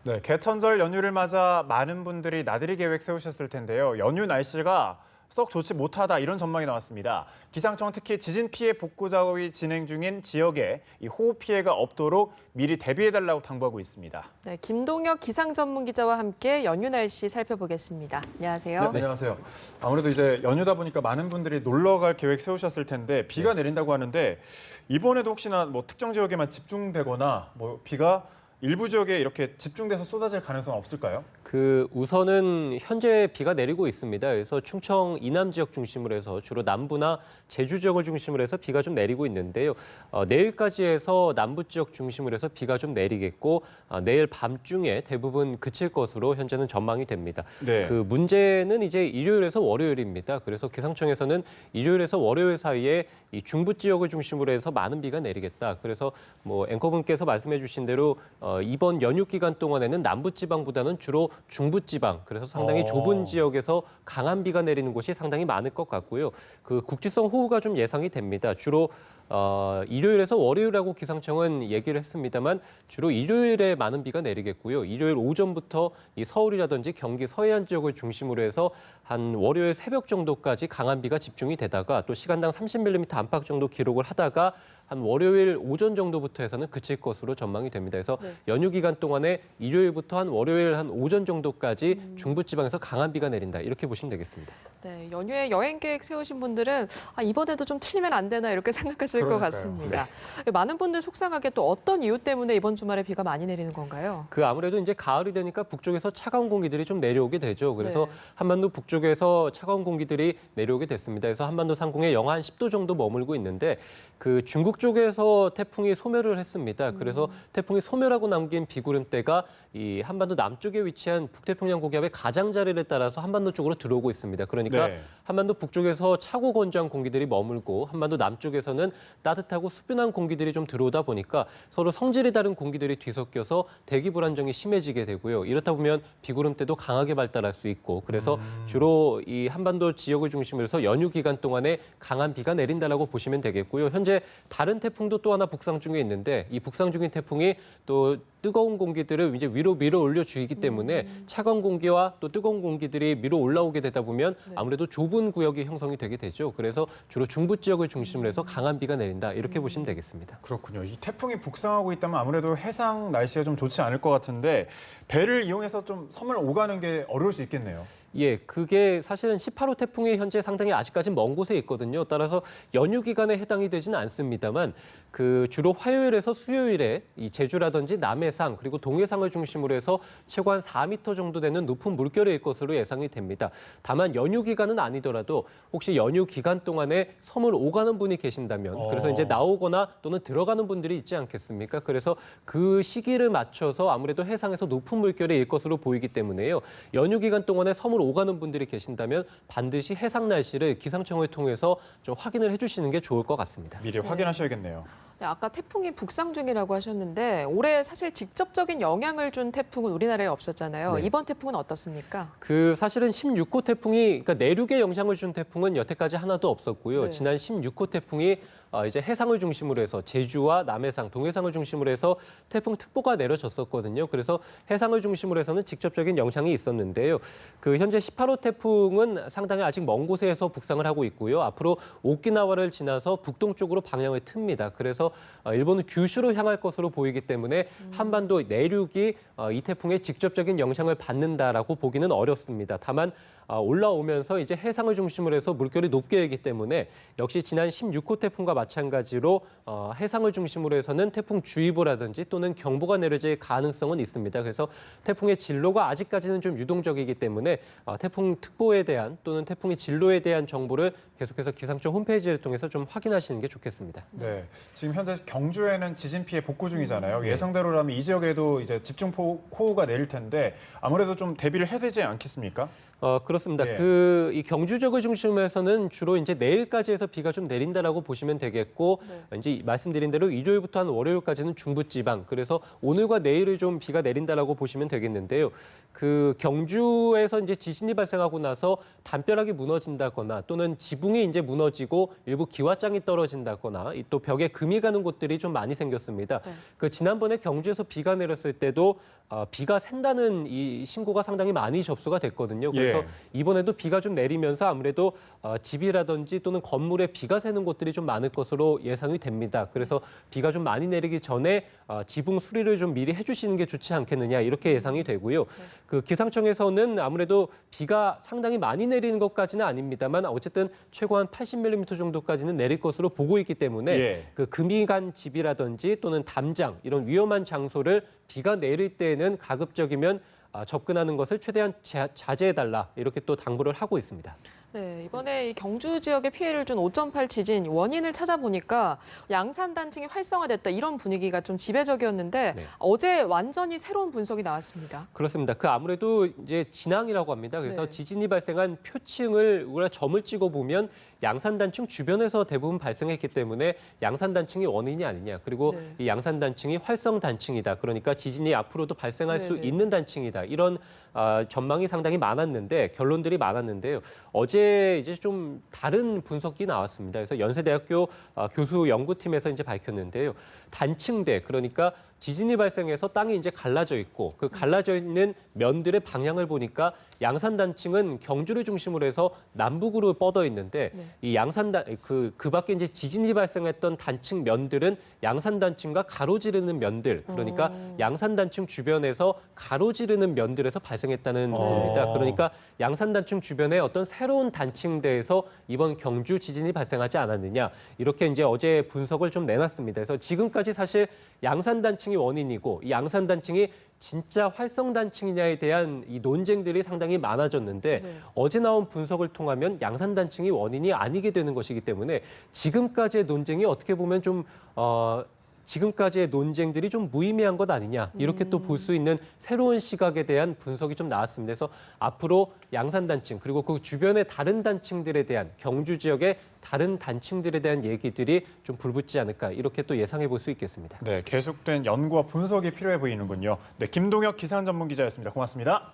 네, 개천절 연휴를 맞아 많은 분들이 나들이 계획 세우셨을 텐데요. 연휴 날씨가 썩 좋지 못하다 이런 전망이 나왔습니다. 기상청은 특히 지진 피해 복구 작업이 진행 중인 지역에 이 호우 피해가 없도록 미리 대비해달라고 당부하고 있습니다. 네, 김동혁 기상 전문 기자와 함께 연휴 날씨 살펴보겠습니다. 안녕하세요. 네, 안녕하세요. 아무래도 이제 연휴다 보니까 많은 분들이 놀러 갈 계획 세우셨을 텐데 비가 내린다고 하는데 이번에도 혹시나 뭐 특정 지역에만 집중되거나 뭐 비가 일부 지역에 이렇게 집중돼서 쏟아질 가능성은 없을까요? 우선은 현재 비가 내리고 있습니다. 그래서 충청 이남 지역 중심으로 해서 주로 남부나 제주 지역을 중심으로 해서 비가 좀 내리고 있는데요. 내일까지 해서 남부 지역 중심으로 해서 비가 좀 내리겠고 내일 밤중에 대부분 그칠 것으로 현재는 전망이 됩니다. 네. 그 문제는 이제 일요일에서 월요일입니다. 그래서 기상청에서는 일요일에서 월요일 사이에 이 중부 지역을 중심으로 해서 많은 비가 내리겠다. 그래서 뭐 앵커분께서 말씀해 주신 대로 이번 연휴 기간 동안에는 남부 지방보다는 주로 중부 지방, 그래서 상당히 좁은 지역에서 강한 비가 내리는 곳이 상당히 많을 것 같고요. 그 국지성 호우가 좀 예상이 됩니다. 주로 일요일에서 월요일이라고 기상청은 얘기를 했습니다만 주로 일요일에 많은 비가 내리겠고요. 일요일 오전부터 이 서울이라든지 경기 서해안 지역을 중심으로 해서 한 월요일 새벽 정도까지 강한 비가 집중이 되다가 또 시간당 30mm 안팎 정도 기록을 하다가 한 월요일 오전 정도부터 해서는 그칠 것으로 전망이 됩니다. 그래서 연휴 기간 동안에 일요일부터 한 월요일 한 오전 정도까지 중부지방에서 강한 비가 내린다. 이렇게 보시면 되겠습니다. 네, 연휴에 여행 계획 세우신 분들은 이번에도 좀 틀리면 안 되나 이렇게 생각하실 것 그러니까요. 같습니다. 많은 분들 속상하게 또 어떤 이유 때문에 이번 주말에 비가 많이 내리는 건가요? 아무래도 이제 가을이 되니까 북쪽에서 차가운 공기들이 좀 내려오게 되죠. 그래서 네. 한반도 북쪽에서 차가운 공기들이 내려오게 됐습니다. 그래서 한반도 상공에 영하 한 10도 정도 머물고 있는데 그 중국 쪽에서 태풍이 소멸을 했습니다. 그래서 태풍이 소멸하고 남긴 비구름대가 이 한반도 남쪽에 위치한 북태평양 고기압의 가장자리를 따라서 한반도 쪽으로 들어오고 있습니다. 그러니까 네. 한반도 북쪽에서 차고 건조한 공기들이 머물고 한반도 남쪽에서는 따뜻하고 수분한 공기들이 좀 들어오다 보니까 서로 성질이 다른 공기들이 뒤섞여서 대기 불안정이 심해지게 되고요. 이렇다 보면 비구름대도 강하게 발달할 수 있고 그래서 주로 이 한반도 지역을 중심으로 해서 연휴 기간 동안에 강한 비가 내린다라고 보시면 되겠고요. 현재 다른 태풍도 또 하나 북상 중에 있는데 이 북상 중인 태풍이 또 뜨거운 공기들을 이제 위로 밀어 올려 주기 때문에 차가운 공기와 또 뜨거운 공기들이 밀어 올라오게 되다 보면 아무래도 좁은 구역이 형성이 되게 되죠. 그래서 주로 중부 지역을 중심으로 해서 강한 비가 내린다. 이렇게 보시면 되겠습니다. 그렇군요. 이 태풍이 북상하고 있다면 아무래도 해상 날씨가 좀 좋지 않을 것 같은데 배를 이용해서 좀 섬을 오가는 게 어려울 수 있겠네요. 예, 그게 사실은 18호 태풍이 현재 상당히 아직까지 먼 곳에 있거든요. 따라서 연휴 기간에 해당이 되지는 않습니다만 그 주로 화요일에서 수요일에 이 제주라든지 남해상 그리고 동해상을 중심으로 해서 최고 한 4m 정도 되는 높은 물결일 것으로 예상이 됩니다. 다만 연휴 기간은 아니더라도 혹시 연휴 기간 동안에 섬을 오가는 분이 계신다면 그래서 이제 나오거나 또는 들어가는 분들이 있지 않겠습니까? 그래서 그 시기를 맞춰서 아무래도 해상에서 높은 물결이 일 것으로 보이기 때문에요. 연휴 기간 동안에 섬을 오가는 분들이 계신다면 반드시 해상 날씨를 기상청을 통해서 좀 확인을 해주시는 게 좋을 것 같습니다. 미리 확인하셔야겠네요. 네, 아까 태풍이 북상 중이라고 하셨는데 올해 사실 직접적인 영향을 준 태풍은 우리나라에 없었잖아요. 네. 이번 태풍은 어떻습니까? 사실은 16호 태풍이 그러니까 내륙에 영향을 준 태풍은 여태까지 하나도 없었고요. 네. 지난 16호 태풍이 이제 해상을 중심으로 해서 제주와 남해상, 동해상을 중심으로 해서 태풍 특보가 내려졌었거든요. 그래서 해상을 중심으로 해서는 직접적인 영향이 있었는데요. 현재 18호 태풍은 상당히 아직 먼 곳에서 북상을 하고 있고요. 앞으로 오키나와를 지나서 북동쪽으로 방향을 틉니다. 그래서 일본은 규슈로 향할 것으로 보이기 때문에 한반도 내륙이 이 태풍의 직접적인 영향을 받는다라고 보기는 어렵습니다. 다만 올라오면서 이제 해상을 중심으로 해서 물결이 높게 일기 때문에 역시 지난 16호 태풍과 마찬가지로 해상을 중심으로 해서는 태풍주의보라든지 또는 경보가 내려질 가능성은 있습니다. 그래서 태풍의 진로가 아직까지는 좀 유동적이기 때문에 태풍 특보에 대한 또는 태풍의 진로에 대한 정보를 계속해서 기상청 홈페이지를 통해서 좀 확인하시는 게 좋겠습니다. 네, 지금 현재 경주에는 지진 피해 복구 중이잖아요. 예상대로라면 이 지역에도 이제 집중 호우가 내릴 텐데 아무래도 좀 대비를 해야 되지 않겠습니까? 그렇습니다. 예. 이 경주 지역을 중심으로 해서는 주로 이제 내일까지 해서 비가 좀 내린다라고 보시면 되겠습니다. 되겠고 이제 말씀드린 대로 일요일부터 한 월요일까지는 중부지방 그래서 오늘과 내일을 좀 비가 내린다라고 보시면 되겠는데요. 그 경주에서 이제 지진이 발생하고 나서 담벼락이 무너진다거나 또는 지붕이 이제 무너지고 일부 기와장이 떨어진다거나 또 벽에 금이 가는 곳들이 좀 많이 생겼습니다. 그 지난번에 경주에서 비가 내렸을 때도 비가 샌다는 이 신고가 상당히 많이 접수가 됐거든요. 그래서 예. 이번에도 비가 좀 내리면서 아무래도 집이라든지 또는 건물에 비가 새는 곳들이 좀 많을 것으로 예상이 됩니다. 그래서 비가 좀 많이 내리기 전에 지붕 수리를 좀 미리 해주시는 게 좋지 않겠느냐 이렇게 예상이 되고요. 그 기상청에서는 아무래도 비가 상당히 많이 내리는 것까지는 아닙니다만 어쨌든 최고 한 80mm 정도까지는 내릴 것으로 보고 있기 때문에 예. 그 금이 간 집이라든지 또는 담장 이런 위험한 장소를 비가 내릴 때에는 가급적이면 접근하는 것을 최대한 자제해달라 이렇게 또 당부를 하고 있습니다. 네, 이번에 이 경주 지역에 피해를 준 5.8 지진 원인을 찾아보니까 양산 단층이 활성화됐다 이런 분위기가 좀 지배적이었는데 네. 어제 완전히 새로운 분석이 나왔습니다. 그렇습니다. 그 아무래도 이제 진앙이라고 합니다. 그래서 네. 지진이 발생한 표층을 우리가 점을 찍어 보면 양산단층 주변에서 대부분 발생했기 때문에 양산단층이 원인이 아니냐. 그리고 네. 이 양산단층이 활성단층이다. 그러니까 지진이 앞으로도 발생할 수 네네. 있는 단층이다. 이런 전망이 상당히 많았는데 결론들이 많았는데요. 어제 이제 좀 다른 분석이 나왔습니다. 그래서 연세대학교 교수 연구팀에서 이제 밝혔는데요. 단층대 그러니까 지진이 발생해서 땅이 이제 갈라져 있고 그 갈라져 있는 면들의 방향을 보니까 양산단층은 경주를 중심으로 해서 남북으로 뻗어 있는데 이 양산단 그 밖에 이제 지진이 발생했던 단층 면들은 양산단층과 가로지르는 면들 그러니까 양산단층 주변에서 가로지르는 면들에서 발생했다는 겁니다. 그러니까 양산단층 주변에 어떤 새로운 단층대에서 이번 경주 지진이 발생하지 않았느냐 이렇게 이제 어제 분석을 좀 내놨습니다. 그래서 지금까지 사실 양산단층이 원인이고 이 양산단층이 진짜 활성단층이냐에 대한 이 논쟁들이 상당히 많아졌는데 어제 나온 분석을 통하면 양산단층이 원인이 아니게 되는 것이기 때문에 지금까지의 논쟁이 어떻게 보면 좀 지금까지의 논쟁들이 좀 무의미한 것 아니냐 이렇게 또 볼 수 있는 새로운 시각에 대한 분석이 좀 나왔습니다. 그래서 앞으로 양산단층 그리고 그 주변의 다른 단층들에 대한 경주 지역의 다른 단층들에 대한 얘기들이 좀 불붙지 않을까 이렇게 또 예상해 볼 수 있겠습니다. 네, 계속된 연구와 분석이 필요해 보이는군요. 네, 김동혁 기상전문기자였습니다. 고맙습니다.